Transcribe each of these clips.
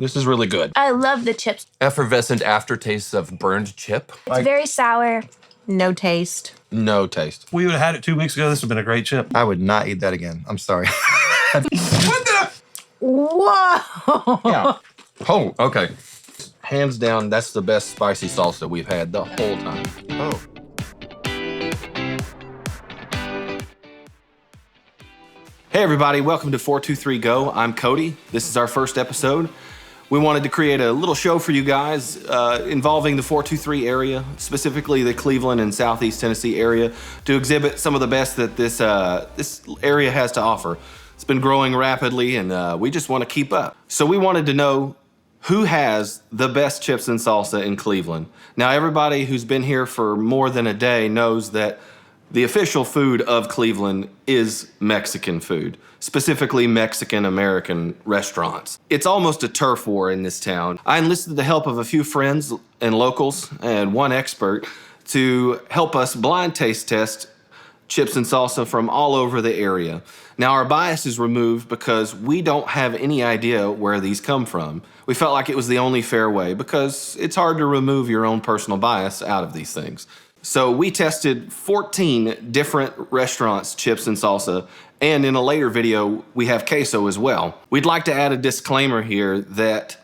This is really good. I love the chips. Effervescent aftertaste of burned chip. It's very sour. No taste. No taste. We would have had it 2 weeks ago. This would have been a great chip. I would not eat that again. I'm sorry. What the? Whoa! Yeah. Oh, okay. Hands down, that's the best spicy salsa we've had the whole time. Oh. Hey everybody, welcome to 423 Go. I'm Cody. This is our first episode. We wanted to create a little show for you guys involving the 423 area, specifically the Cleveland and Southeast Tennessee area, to exhibit some of the best that this area has to offer. It's been growing rapidly and we just want to keep up. So we wanted to know who has the best chips and salsa in Cleveland. Now everybody who's been here for more than a day knows that the official food of Cleveland is Mexican food, specifically Mexican-American restaurants. It's almost a turf war in this town. I enlisted the help of a few friends and locals and one expert to help us blind taste test chips and salsa from all over the area. Now our bias is removed because we don't have any idea where these come from. We felt like it was the only fair way because it's hard to remove your own personal bias out of these things. So we tested 14 different restaurants' chips and salsa, and in a later video, we have queso as well. We'd like to add a disclaimer here that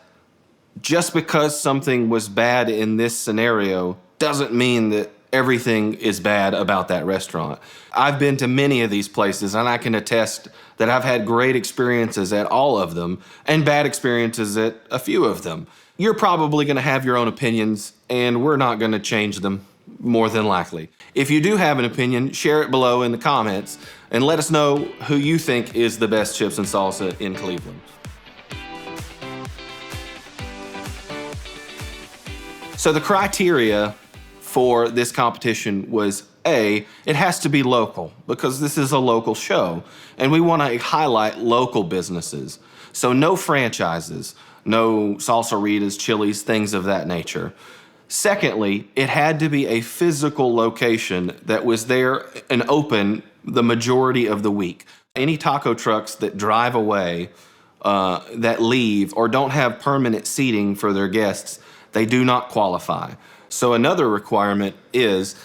just because something was bad in this scenario doesn't mean that everything is bad about that restaurant. I've been to many of these places, and I can attest that I've had great experiences at all of them, and bad experiences at a few of them. You're probably gonna have your own opinions, and we're not gonna change them. More than likely. If you do have an opinion, share it below in the comments and let us know who you think is the best chips and salsa in Cleveland. So the criteria for this competition was A, it has to be local because this is a local show and we want to highlight local businesses. So no franchises, no Salsaritas, Chili's, things of that nature. Secondly, it had to be a physical location that was there and open the majority of the week. Any taco trucks that drive away, that leave, or don't have permanent seating for their guests, they do not qualify. So another requirement is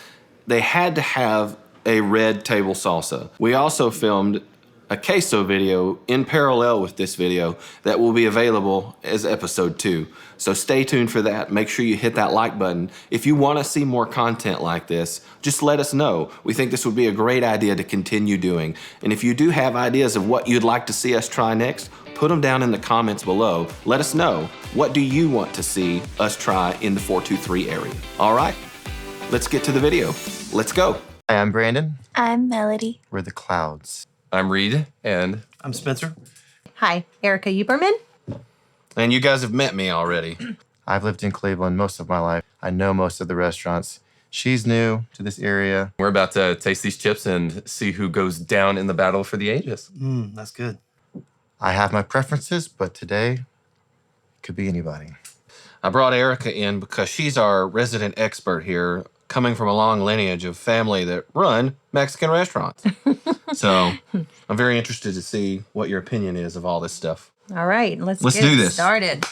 they had to have a red table salsa. We also filmed a queso video in parallel with this video that will be available as episode 2. So stay tuned for that. Make sure you hit that like button. If you want to see more content like this, just let us know. We think this would be a great idea to continue doing. And if you do have ideas of what you'd like to see us try next, put them down in the comments below. Let us know. What do you want to see us try in the 423 area? All right, let's get to the video. Let's go. Hi, I'm Brandon. I'm Melody. We're the Clouds. I'm Reed, and I'm Spencer. Hi, Erica Uberman. you guys have met me already. I've lived in Cleveland most of my life. I know most of the restaurants. She's new to this area. We're about to taste these chips and see who goes down in the battle for the ages. That's good. I have my preferences, but today, it could be anybody. I brought Erica in because she's our resident expert here, coming from a long lineage of family that run Mexican restaurants. So I'm very interested to see what your opinion is of all this stuff. All right, let's do get this. started.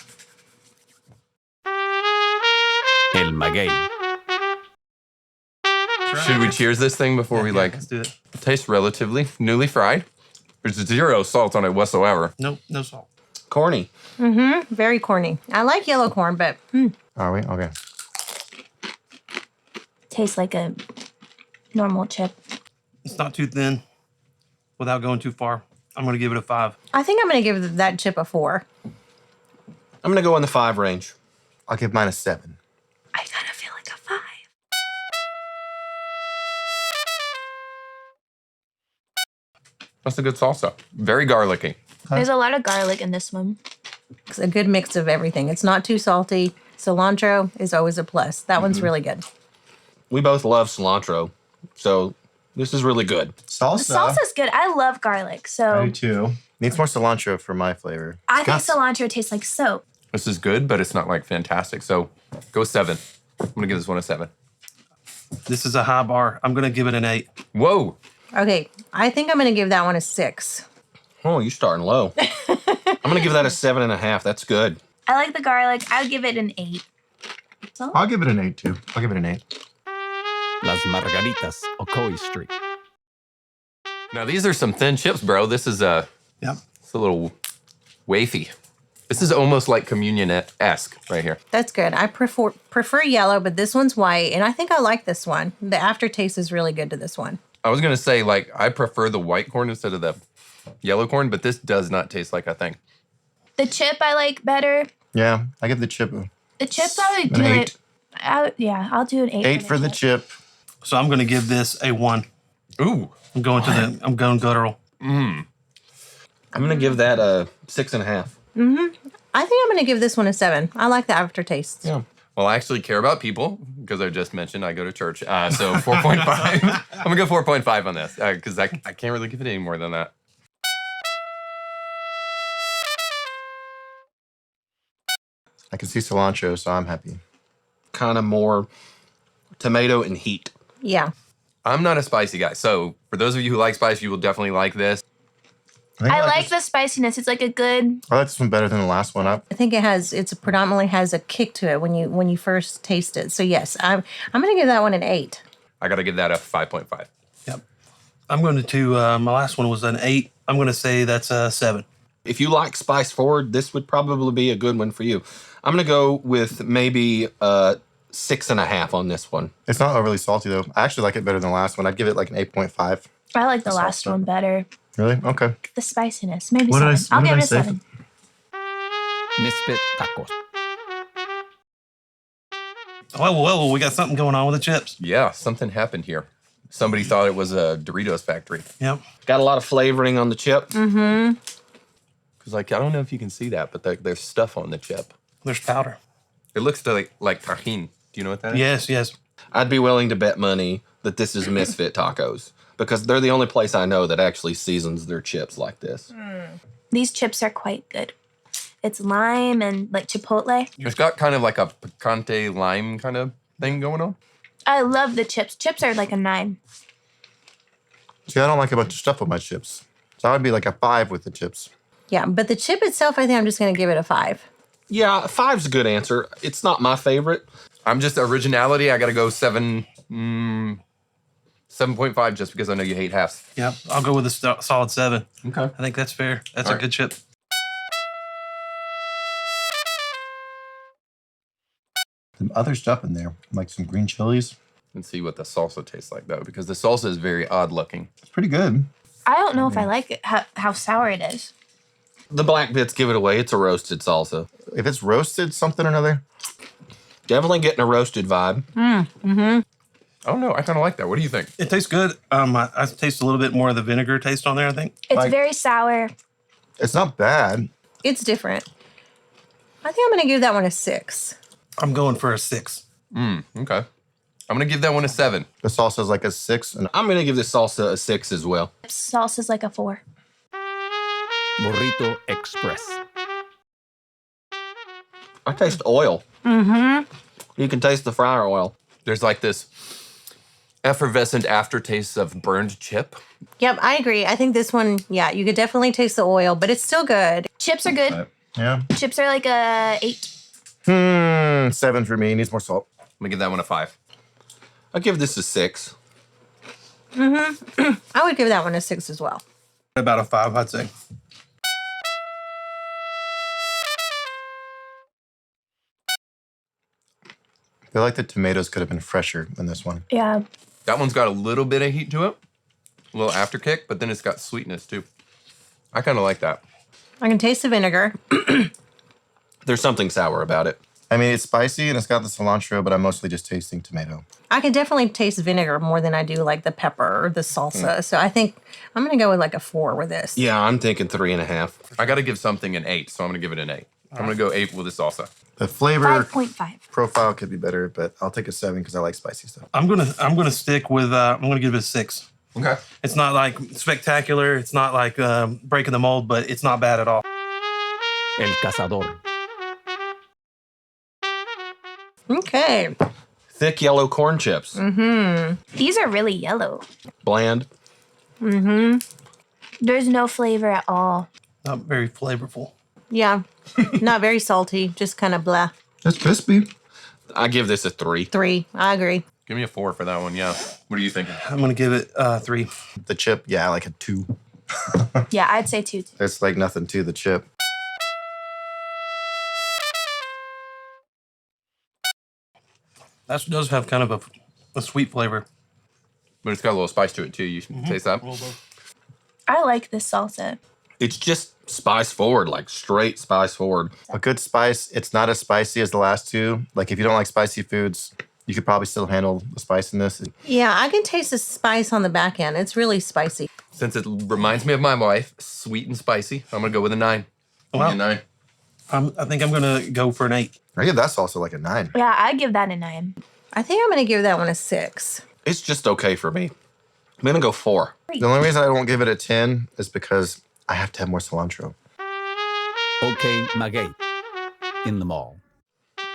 El Maguey. Should we cheers this thing before we Let's do it. taste relatively newly fried? There's zero salt on it whatsoever. Nope, no salt. Corny. Very corny. I like yellow corn, but Are we? Okay. Tastes like a normal chip. It's not too thin without going too far. I'm going to give it a 5. I think I'm going to give that chip a 4. I'm gonna go in the 5 range. I'll give mine a 7. I kind of feel like a 5. That's a good salsa. Very garlicky. There's a lot of garlic in this one. It's a good mix of everything. It's not too salty. Cilantro is always a plus. That one's really good. We both love cilantro, so this is really good. Salsa. The salsa's good. I love garlic, I so do too. Needs more cilantro for my flavor. I think cilantro tastes like soap. This is good, but it's not like fantastic. So go 7. I'm gonna give this one a 7. This is a high bar. I'm going to give it an 8. Whoa. Okay, I think I'm going to give that one a 6. Oh, you're starting low. I'm gonna give that a 7.5. That's good. I like the garlic. I would give it an 8. So I'll give it an 8 too. I'll give it an 8. Las Margaritas Ocoee Street. Now these are some thin chips, bro. This is Yep. it's a little wafy. This is almost like communion-esque right here. That's good. I prefer yellow, but this one's white, and I think I like this one. The aftertaste is really good to this one. I was gonna say, like, I prefer the white corn instead of the yellow corn, but this does not taste like a thing. the chip I like better. Yeah, I give the chip The chips I would an do 8. it. I'll do an 8. 8 for the chip. So I'm going to give this a 1. Ooh. I'm going guttural. I'm gonna give that a 6.5. I think I'm going to give this one a 7. I like the aftertaste. Yeah. Well, I actually care about people because I just mentioned I go to church. So 4.5. I'm gonna go 4.5 on this because I can't really give it any more than that. I can see cilantro, so I'm happy. Kind of more tomato and heat. Yeah. I'm not a spicy guy, so for those of you who like spice, you will definitely like this. think I like this, the spiciness. It's like a good. I like this one better than the last one. I think it predominantly has a kick to it when you first taste it. So yes, I'm going to give that one an 8. I gotta give that a 5.5. Yep. I'm going to, my last one was an 8. I'm going to say that's a 7. If you like spice forward, this would probably be a good one for you. I'm gonna go with maybe 6.5 on this one. It's not overly salty though. I actually like it better than the last one. I'd give it like an 8.5. I like the That's last salsa. one better. Really? Okay. The spiciness, maybe What did 7. I- I'll what give did it I a say? 7. Misfit Tacos. Well, we got something going on with the chips. Yeah, something happened here. Somebody thought it was a Doritos factory. Yep. Got a lot of flavoring on the chip. Because, like, I don't know if you can see that, but there's stuff on the chip. There's powder. It looks like tahini. Do you know what that is? Yes. I'd be willing to bet money that this is Misfit Tacos because they're the only place I know that actually seasons their chips like this. These chips are quite good. It's lime and like chipotle. It's got kind of like a picante lime kind of thing going on. I love the chips. Chips are like a 9. See, I don't like a bunch of stuff with my chips. So I would be like a 5 with the chips. Yeah, but the chip itself, I think I'm just going to give it a 5. Yeah, 5's a good answer. It's not my favorite. I'm just originality. I got to go 7.5 just because I know you hate halves. Yep. I'll go with a solid 7. Okay. I think that's fair. That's All a right. good chip. Some other stuff in there, like some green chilies. Let's see what the salsa tastes like, though, because the salsa is very odd looking. It's pretty good. I don't know if I like it, how sour it is. The black bits give it away. It's a roasted salsa. If it's roasted something or another, Definitely getting a roasted vibe. I don't know. I kind of like that. What do you think? It tastes good. I taste a little bit more of the vinegar taste on there, I think. It's Like- very sour. it's not bad. It's different. I think I'm going to give that one a 6. I'm going for a 6. Okay. I'm going to give that one a 7. The salsa's like a 6. And I'm going to give this salsa a 6 as well. Salsa's like a 4. Burrito Express. I taste oil. You can taste the fryer oil. There's like this effervescent aftertaste of burned chip. Yep, I agree. I think this one, yeah, you could definitely taste the oil, but it's still good. Chips are good. yeah. Chips are like a 8. 7 for me. Needs more salt. I'm going to give that one a 5. I'll give this a 6. I would give that one a 6 as well. About a 5, I'd say. I feel like the tomatoes could have been fresher than this one. Yeah. That one's got a little bit of heat to it, a little after kick, but then it's got sweetness too. I kind of like that. I can taste the vinegar. There's something sour about it. I mean, it's spicy and it's got the cilantro, but I'm mostly just tasting tomato. I can definitely taste vinegar more than I do like the pepper or the salsa. So I think I'm going to go with like a 4 with this. Yeah, I'm thinking 3.5. I got to give something an 8, so I'm going to give it an 8. I'm going to go 8 with the salsa. The flavor 5.5. profile could be better, but I'll take a 7 because I like spicy stuff. I'm gonna stick with I'm gonna give it a 6. Okay. It's not like spectacular. It's not like breaking the mold, but it's not bad at all. El Cazador. Okay. Thick yellow corn chips. These are really yellow. Bland. There's no flavor at all. Not very flavorful. Yeah. Not very salty, just kind of blah. It's crispy. I give this a 3. 3. I agree. Give me a 4 for that one. Yeah. What are you thinking? I'm gonna give it 3. The chip, yeah, like a 2. Yeah, I'd say 2. It's like nothing to the chip. That does have kind of a sweet flavor. But it's got a little spice to it too. You taste that? I like this salsa. It's just spice forward, like straight spice forward. A good spice. It's not as spicy as the last two. Like if you don't like spicy foods, you could probably still handle the spice in this. Yeah, I can taste the spice on the back end. It's really spicy. Since it reminds me of my wife, sweet and spicy, I'm gonna go with a 9. Wow. Give me a 9. I think I'm gonna go for an 8. I give that's also like a 9. Yeah, I'd give that a 9. I think I'm going to give that one a 6. It's just okay for me. I'm gonna go 4. The only reason I won't give it a 10 is because I have to have more cilantro. OK Maguey in the mall.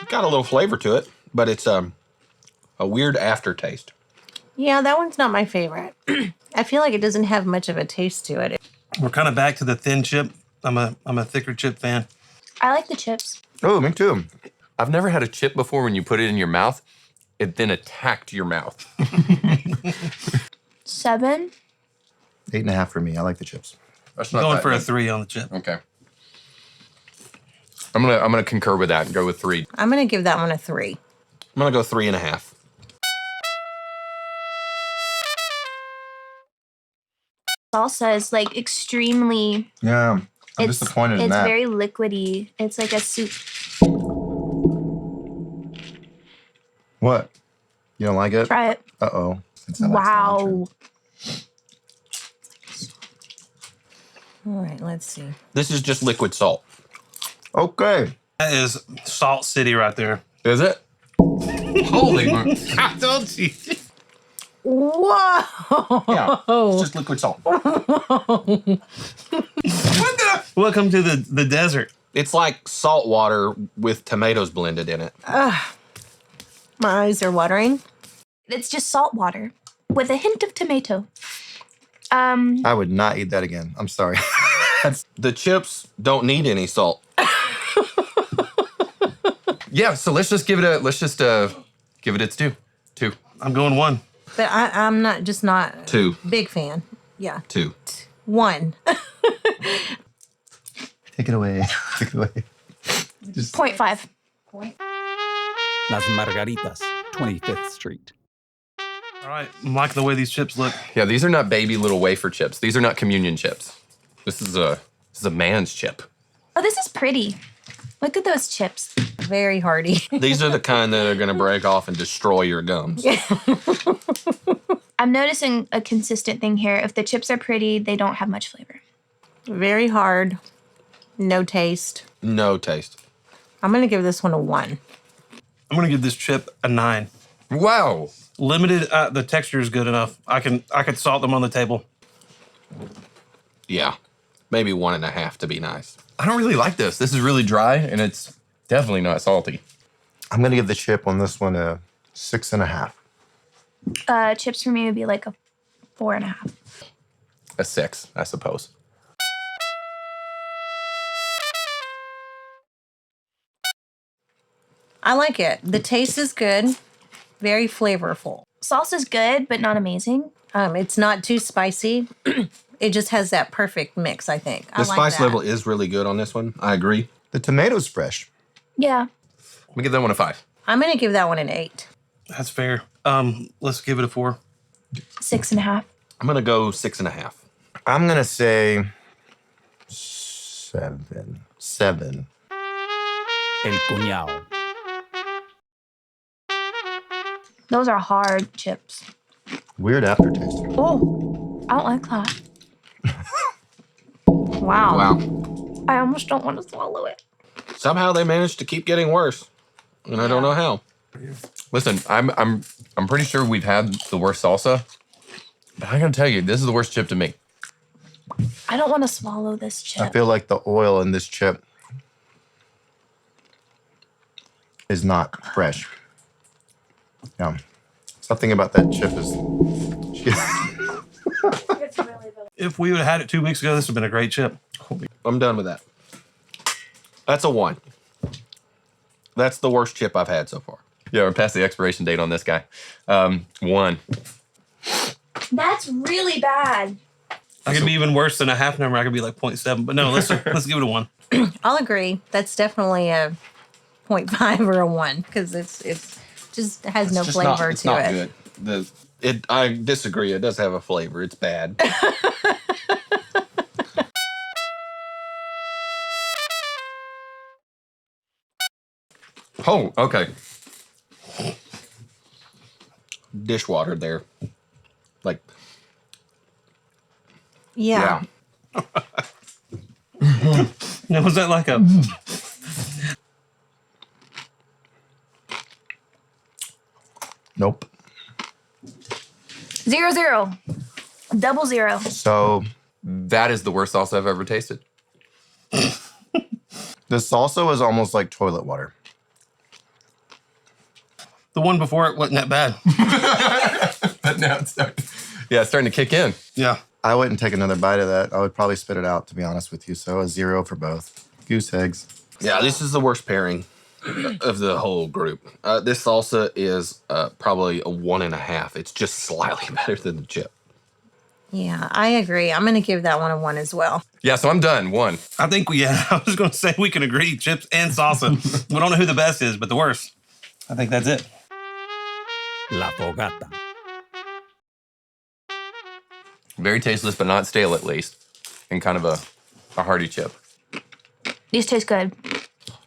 Got a little flavor to it, but it's a weird aftertaste. Yeah, that one's not my favorite. I feel like it doesn't have much of a taste to it. We're kind of back to the thin chip. I'm a thicker chip fan. I like the chips. Oh, me too. I've never had a chip before when you put it in your mouth, it then attacked your mouth. 7. 8.5 for me. I like the chips. That's Going that for a bad. 3 on the chip. Okay. I'm gonna concur with that and go with 3. I'm going to give that one a 3. I'm gonna go 3.5. Salsa is like extremely. Yeah, I'm It's disappointed in It's that. very liquidy. It's like a soup. What? You don't like it? Try it. Uh-oh. Since I like cilantro. Wow. All right, let's see. This is just liquid salt. Okay. That is Salt City right there. Is it? Holy moly. I told you. Whoa! Yeah, it's just liquid salt. Welcome to the desert. It's like salt water with tomatoes blended in it. My eyes are watering. It's just salt water with a hint of tomato. I would not eat that again. I'm sorry. The chips don't need any salt. Yeah, so let's just give it its due. 2. I'm going 1. But I'm not 2. big fan. Yeah. 2. 1. Take it away. Take it away. 0.5. Las Margaritas, 25th Street. All right, I'm liking the way these chips look. Yeah, these are not baby little wafer chips. These are not communion chips. This is a man's chip. Oh, this is pretty. Look at those chips. Very hearty. These are the kind that are gonna break off and destroy your gums. I'm noticing a consistent thing here. If the chips are pretty, they don't have much flavor. Very hard. No taste. No taste. I'm going to give this one a 1. I'm gonna give this chip a 9. Wow. Limited. The texture is good enough. I could salt them on the table. Yeah, maybe 1.5 to be nice. I don't really like this. This is really dry and it's definitely not salty. I'm going to give the chip on this one a 6.5. Chips for me would be like a 4.5. A 6, I suppose. I like it. The taste is good. Very flavorful. Salsa's good, but not amazing. It's not too spicy. It just has that perfect mix, I think. I The like spice that. level is really good on this one. I agree. The tomato's fresh. Yeah. Let me give that one a 5. I'm going to give that one an 8. That's fair. Let's give it a 4. 6.5. I'm gonna go 6.5. I'm going to say 7. 7. El Cuñao. Those are hard chips. Weird aftertaste. Oh, I don't like that. Wow. Wow. I almost don't want to swallow it. Somehow they managed to keep getting worse, and I don't know how. Listen, I'm pretty sure we've had the worst salsa, but I gotta tell you, this is the worst chip to me. I don't want to swallow this chip. I feel like the oil in this chip is not fresh. Yeah. Something about that chip is... If we would have had it 2 weeks ago, this would have been a great chip. I'm done with that. That's a 1. That's the worst chip I've had so far. Yeah, we're past the expiration date on this guy. 1. That's really bad. I could be even worse than a half number. I could be like 0.7. But no, let's give it a 1. I'll agree. That's definitely a 0.5 or a 1 because it's just has no flavor it's to not it. good. I disagree. It does have a flavor. It's bad. Oh, okay. Dishwater there. Like, Yeah. Now, was that like a... Nope. 0, 0. 00. So That is the worst salsa I've ever tasted. the salsa was almost like toilet water. The one before it wasn't that bad. But now it's starting to kick in. Yeah. I wouldn't take another bite of that. I would probably spit it out, to be honest with you. So a 0 for both. Goose eggs. yeah, this is the worst pairing of the whole group. This salsa is probably a 1.5. It's just slightly better than the chip. Yeah, I agree. I'm going to give that one a 1 as well. Yeah, so I'm done. 1. I think I was going to say we can agree chips and salsa. We don't know who the best is, but the worst. I think that's it. La fogata. Very tasteless, but not stale at least. And kind of a hearty chip. These taste good.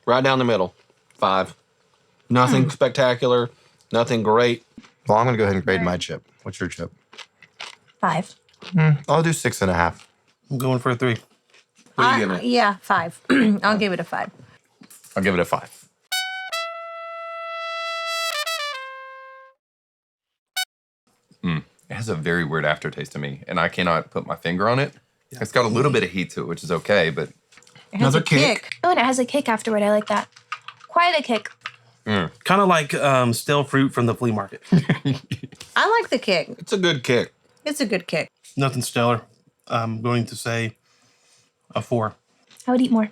Right down the middle. 5. Nothing spectacular. Nothing great. Well, I'm going to go ahead and grade my chip. What's your chip? 5. I'll do 6.5. I'm going for a 3. What are you giving it? Yeah, 5. I'll give it a 5. I'll give it a 5. It has a very weird aftertaste to me, and I cannot put my finger on it. It's got a little bit of heat to it, which is okay, but It has Another a kick. Oh, and it has a kick afterward. I like that. Quite a kick. Kind of like stale fruit from the flea market. I like the kick. It's a good kick. It's a good kick. Nothing stellar. I'm going to say a 4. I would eat more.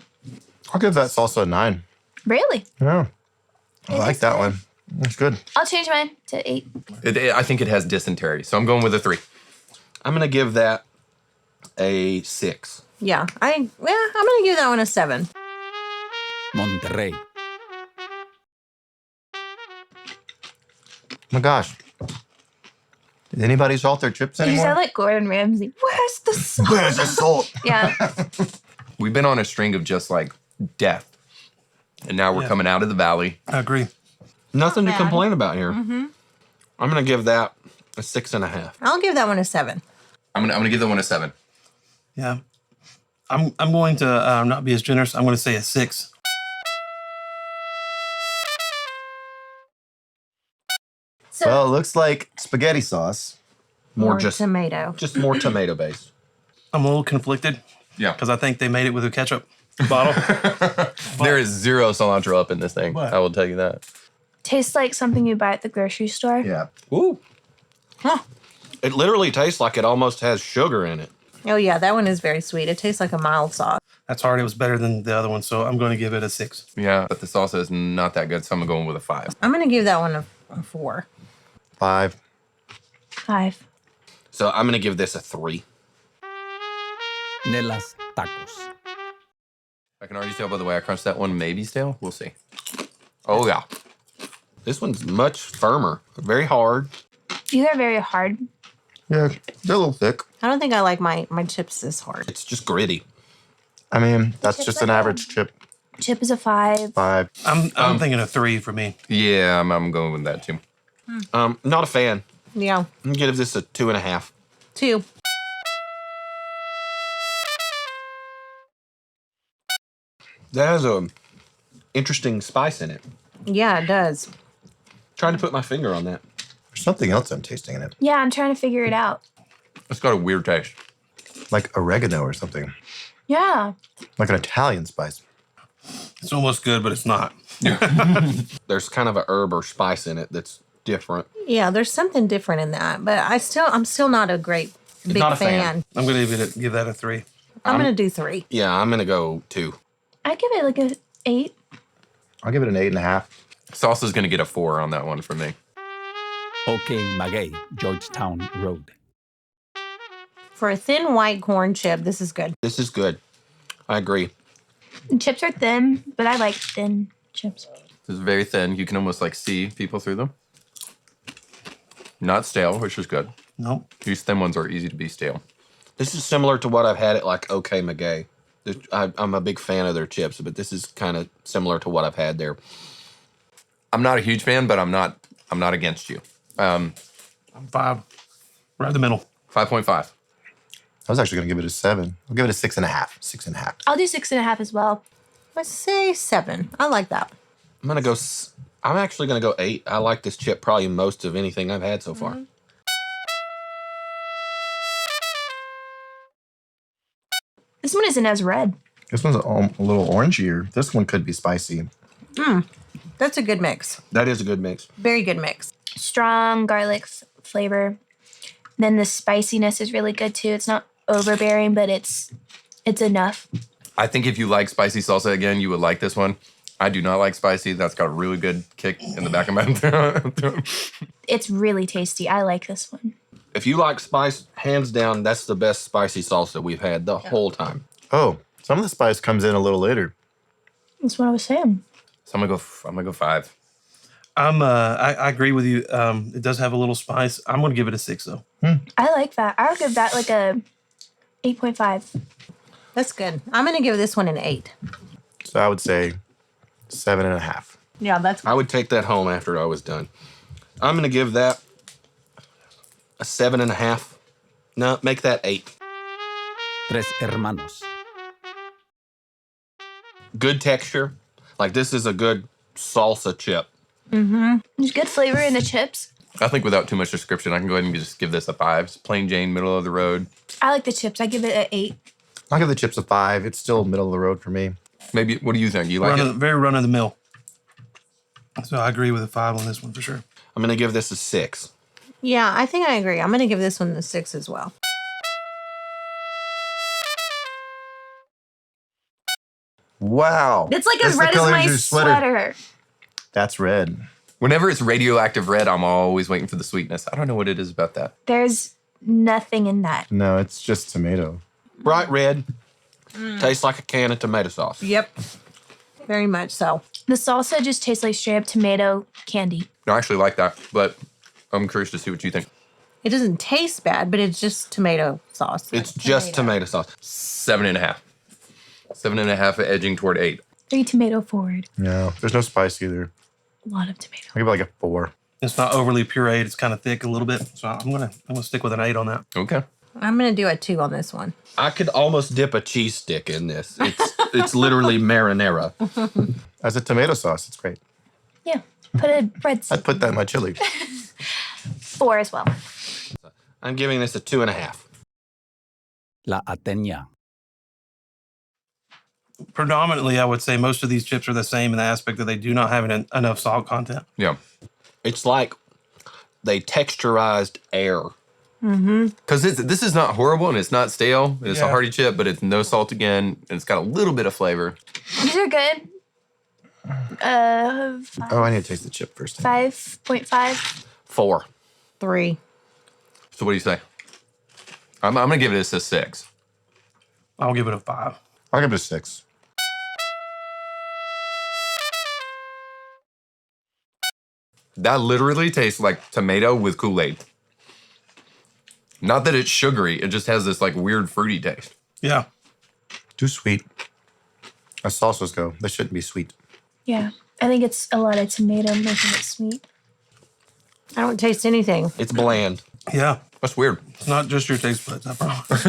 I'll give that salsa a 9. Really? Yeah. I like is that good. one. That's good. I'll change mine to 8. I think it has dysentery, so I'm going with a 3. I'm going to give that a 6. Yeah, I'm going to give that one a 7. Monterrey. Oh my gosh. Did anybody salt their chips You anymore? sound like Gordon Ramsay. Where's the salt? Where's the salt? Yeah. We've been on a string of just like death, and now we're coming out of the valley. I agree. Nothing to bad. complain about here. I'm going to give that a 6.5. I'll give that one a 7. I'm gonna give that one a 7. Yeah. I'm going to not be as generous. I'm going to say a 6. So Well, it looks like spaghetti sauce. More Or just tomato. more tomato based. I'm a little conflicted Yeah, because I think they made it with a ketchup bottle. there is 0 cilantro up in this thing. What? I will tell you that. tastes like something you buy at the grocery store. Yeah. Ooh. Huh. It literally tastes like it almost has sugar in it. Oh, yeah, that one is very sweet. It tastes like a mild sauce. That's hard. It was better than the other one, so I'm going to give it a 6. Yeah, but the salsa is not that good, so I'm going with a 5. I'm going to give that one a 4. 5. 5. So I'm going to give this a 3. Nelas tacos. I can already tell by the way I crunched that one, maybe stale. We'll see. Oh yeah, This one's much firmer. Very hard. These are very hard. Yeah, they're a little thick. I don't think I like my chips this hard. It's just gritty. I mean, that's chips just are an average chip. Chip is a 5. 5. I'm thinking a 3 for me. yeah, I'm going with that too. Not a fan. Yeah, I'm going to give this a 2.5. 2. That has a interesting spice in it. Yeah, it does. Trying to put my finger on that. There's something else I'm tasting in it. Yeah, I'm trying to figure it out. It's got a weird taste. Like oregano or something. Yeah. Like an Italian spice. It's almost good, but it's not. There's kind of a herb or spice in it that's different. Yeah, there's something different in that, but I'm still not a great big not a fan. fan. I'm going to give that a 3. I'm gonna do 3. Yeah, I'm going to go 2. I give it like a 8. I'll give it an 8.5. Salsa's going to get a 4 on that one from me. OK Magay, Georgetown Road. For a thin white corn chip, this is good. This is good. I agree. The chips are thin, but I like thin chips. This is very thin. You can almost like see people through them. Not stale, which is good. Nope. These thin ones are easy to be stale. This is similar to what I've had at like OK Magay. I'm a big fan of their chips, but this is kind of similar to what I've had there. I'm not a huge fan, but I'm not against you. I'm 5. Right in the middle. 5.5. I was actually going to give it a 7. I'll give it a 6.5. 6.5. I'll do 6.5 as well. Let's say 7. I like that. I'm actually gonna go 8. I like this chip probably most of anything I've had so far. This one isn't as red. This one's a little orangier. This one could be spicy. That's a good mix. That is a good mix. Very good mix. Strong garlic flavor. Then the spiciness is really good too. It's not overbearing, but it's enough. I think if you like spicy salsa again, you would like this one. I do not like spicy. That's got a really good kick in the back of my throat. It's really tasty. I like this one. If you like spice, hands down, that's the best spicy salsa we've had the whole time. Oh, some of the spice comes in a little later. That's what I was saying. So I'm gonna go 5. I agree with you. It does have a little spice. I'm gonna give it a 6 though. I like that. I would give that like a 8.5. That's good. I'm going to give this one an 8. So I would say 7.5. Yeah, that's I would take that home after I was done. I'm gonna give that a 7.5. No, make that 8. Tres Hermanos. Good texture. Like this is a good salsa chip. There's good flavor in the chips. I think without too much description, I can go ahead and just give this a 5. It's plain Jane, middle of the road. I like the chips. I give it an 8. I'll give the chips a 5. It's still middle of the road for me. Maybe, what do you think? You like it? Very run of the mill. So I agree with a 5 on this one for sure. I'm gonna give this a 6. Yeah, I think I agree. I'm going to give this one a 6 as well. Wow. It's like That's as the red as color of my your sweater. That's red. Whenever it's radioactive red, I'm always waiting for the sweetness. I don't know what it is about that. There's nothing in that. No, it's just tomato. Bright red. Tastes like a can of tomato sauce. Yep. Very much so. The salsa just tastes like straight up tomato candy. No, I actually like that, but I'm curious to see what you think. It doesn't taste bad, but it's just tomato sauce. It's just tomato sauce. 7.5. 7.5 edging toward 8. Very tomato forward. No, there's no spice either. A lot of tomato. I'll give it like a 4. It's not overly pureed. It's kind of thick a little bit. So I'm gonna stick with an 8 on that. Okay. I'm going to do a 2 on this one. I could almost dip a cheese stick in this. It's literally marinara. As a tomato sauce, it's great. Yeah. Put a bread I'd put that in my chili. 4 as well. I'm giving this a 2.5. La Ateña. Predominantly, I would say most of these chips are the same in the aspect that they do not have enough salt content. Yeah. It's like they texturized air. Because this is not horrible and it's not stale. It's a Yeah. hearty chip, but it's no salt again. And it's got a little bit of flavor. These are good. Oh, I need to taste the chip first. 5.5. 4. 3. So what do you say? I'm going to give this a 6. I'll give it a 5. I'll give it a 6. That literally tastes like tomato with Kool-Aid. Not that it's sugary. It just has this like weird fruity taste. Yeah. Too sweet. As salsas go, they shouldn't be sweet. Yeah. I think it's a lot of tomato making it sweet. I don't taste anything. It's bland. Yeah. That's weird. It's not just your taste buds, I promise.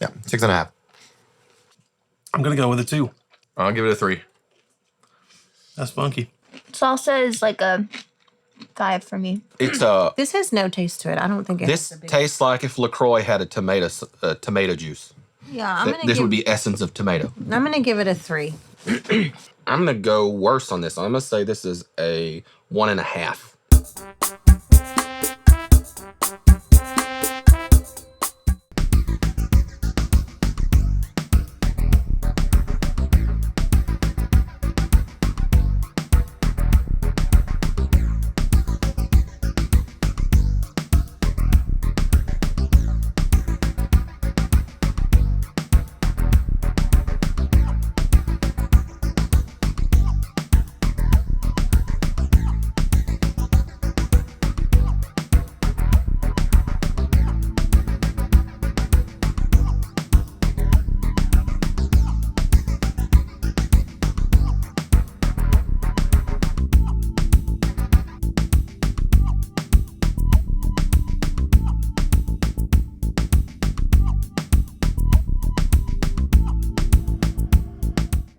Yeah, 6.5. I'm going to go with a 2. I'll give it a 3. That's funky. Salsa is like a 5 for me. It's This has no taste to it. I don't think it this has a big... tastes like if LaCroix had a tomato juice. Yeah, I'm This would be essence of tomato. I'm going to give it a 3. I'm gonna go worse on this. I'm gonna say this is a 1.5.